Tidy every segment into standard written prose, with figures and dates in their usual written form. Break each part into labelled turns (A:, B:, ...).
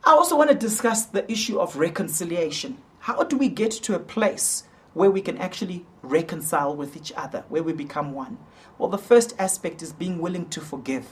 A: I also want to discuss the issue of reconciliation. How do we get to a place where we can actually reconcile with each other, where we become one? Well, the first aspect is being willing to forgive.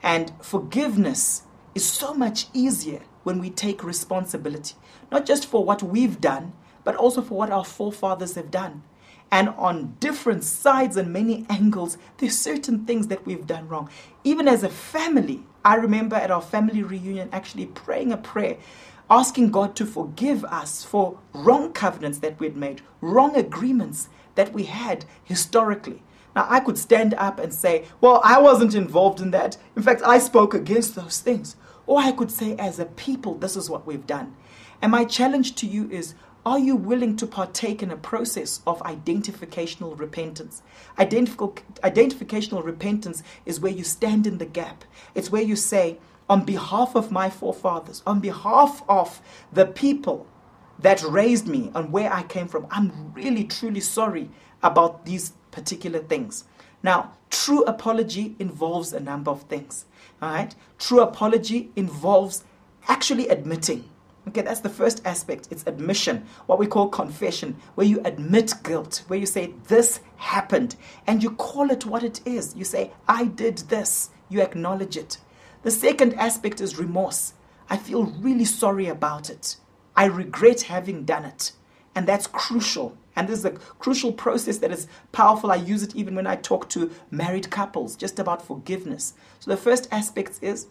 A: And forgiveness is so much easier when we take responsibility, not just for what we've done, but also for what our forefathers have done. And on different sides and many angles, there's certain things that we've done wrong. Even as a family, I remember at our family reunion actually praying a prayer, asking God to forgive us for wrong covenants that we'd made, wrong agreements that we had historically. Now, I could stand up and say, well, I wasn't involved in that. In fact, I spoke against those things. Or I could say, as a people, this is what we've done. And my challenge to you is, are you willing to partake in a process of identificational repentance? Identificational repentance is where you stand in the gap. It's where you say, on behalf of my forefathers, on behalf of the people that raised me and where I came from, I'm really, truly sorry about these particular things. Now, true apology involves a number of things. All right? True apology involves actually admitting. Okay, that's the first aspect. It's admission, what we call confession, where you admit guilt, where you say, this happened, and you call it what it is. You say, I did this. You acknowledge it. The second aspect is remorse. I feel really sorry about it. I regret having done it. And that's crucial. And this is a crucial process that is powerful. I use it even when I talk to married couples, just about forgiveness. So the first aspect is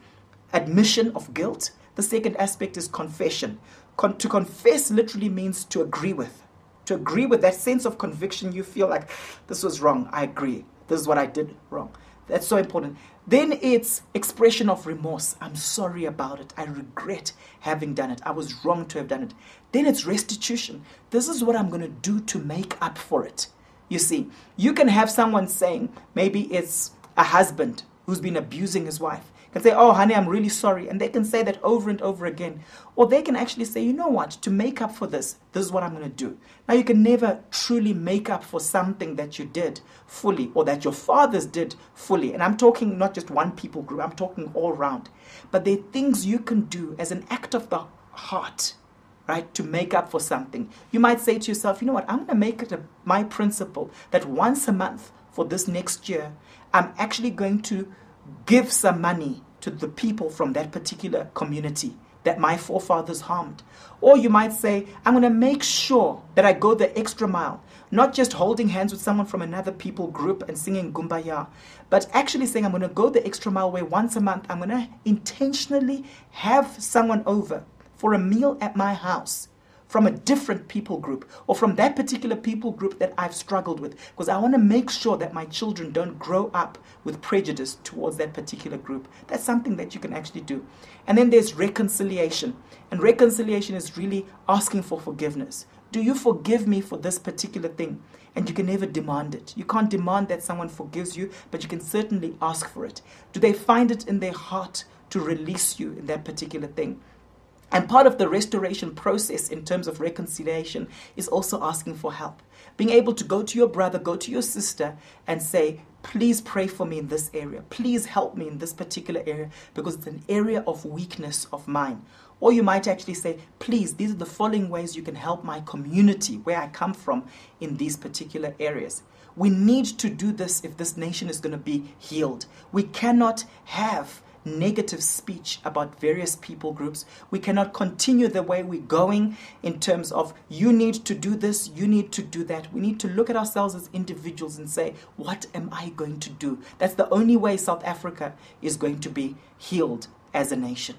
A: admission of guilt. The second aspect is confession. To confess literally means to agree with. To agree with that sense of conviction. You feel like, this was wrong. I agree. This is what I did wrong. That's so important. Then it's expression of remorse. I'm sorry about it. I regret having done it. I was wrong to have done it. Then it's restitution. This is what I'm going to do to make up for it. You see, you can have someone saying, maybe it's a husband who's been abusing his wife. Can say, oh, honey, I'm really sorry. And they can say that over and over again. Or they can actually say, you know what, to make up for this, this is what I'm going to do. Now, you can never truly make up for something that you did fully or that your fathers did fully. And I'm talking not just one people group, I'm talking all around. But there are things you can do as an act of the heart, right, to make up for something. You might say to yourself, you know what, I'm going to make it my principle that once a month for this next year, I'm actually going to give some money to the people from that particular community that my forefathers harmed. Or you might say, I'm going to make sure that I go the extra mile, not just holding hands with someone from another people group and singing Kumbaya, but actually saying I'm going to go the extra mile where once a month I'm going to intentionally have someone over for a meal at my house from a different people group or from that particular people group that I've struggled with, because I want to make sure that my children don't grow up with prejudice towards that particular group. That's something that you can actually do. And then there's reconciliation. And reconciliation is really asking for forgiveness. Do you forgive me for this particular thing? And you can never demand it. You can't demand that someone forgives you, but you can certainly ask for it. Do they find it in their heart to release you in that particular thing? And part of the restoration process in terms of reconciliation is also asking for help. Being able to go to your brother, go to your sister and say, please pray for me in this area. Please help me in this particular area because it's an area of weakness of mine. Or you might actually say, please, these are the following ways you can help my community where I come from in these particular areas. We need to do this if this nation is going to be healed. We cannot have negative speech about various people groups. We cannot continue the way we're going in terms of you need to do this, you need to do that. We need to look at ourselves as individuals and say, what am I going to do? That's the only way South Africa is going to be healed as a nation.